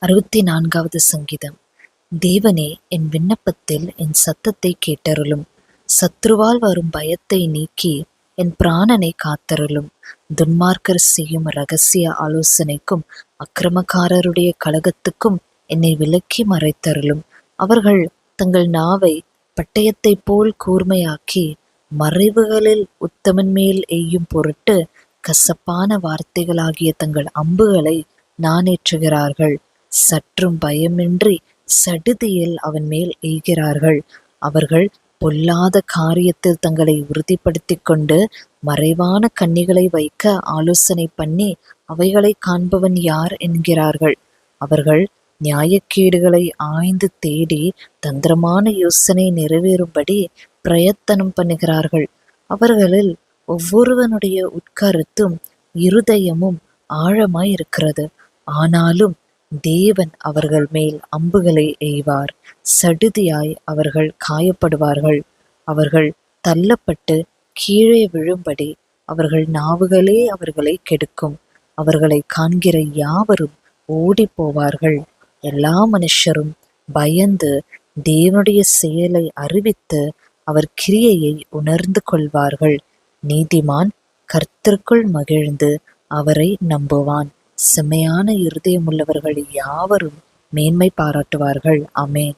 64வது சங்கீதம். தேவனே, என் விண்ணப்பத்தில் என் சத்தத்தை கேட்டருளும். சத்ருவால் வரும் பயத்தை நீக்கி என் பிராணனை காத்தருளும். துன்மார்க்கர் செய்யும் இரகசிய ஆலோசனைக்கும் அக்கிரமக்காரருடைய கலகத்துக்கும் என்னை விலக்கி மறைத்தருளும். அவர்கள் தங்கள் நாவை பட்டயத்தைப் போல் கூர்மையாக்கி மறைவுகளில் உத்தமன் மேல் எய்யும் பொருட்டு கசப்பான வார்த்தைகளாகிய தங்கள் அம்புகளை நாணேற்றுகிறார்கள். சற்றும் பயமின்றி சடுதியில் அவன் மேல் எய்கிறார்கள். அவர்கள் பொல்லாத காரியத்தில் தங்களை உறுதிப்படுத்திக் கொண்டு மறைவான கண்ணிகளை வைக்க ஆலோசனை பண்ணி அவைகளை காண்பவன் யார் என்கிறார்கள். அவர்கள் நியாயக்கேடுகளை ஆய்ந்து தேடி தந்திரமான யோசனை நிறைவேறும்படி பிரயத்தனம் பண்ணுகிறார்கள். அவர்களில் ஒவ்வொருவனுடைய உட்கருத்தும் இருதயமும் ஆழமாய் இருக்கிறது. ஆனாலும் தேவன் அவர்கள் மேல் அம்புகளை எய்வார். சடுதியாய் அவர்கள் காயப்படுவார்கள். அவர்கள் தள்ளப்பட்டு கீழே விழும்படி அவர்கள் நாவுகளே அவர்களை கெடுக்கும். அவர்களை காண்கிற யாவரும் ஓடி போவார்கள். எல்லா மனுஷரும் பயந்து தேவனுடைய செயலை அறிவித்து அவர் கிரியையை உணர்ந்து கொள்வார்கள். நீதிமான் கர்த்தருக்குள் மகிழ்ந்து அவரை நம்புவான். செம்மையான இருதயமுள்ளவர்கள் யாவரும் மேன்மை பாராட்டுவார்கள். ஆமென்.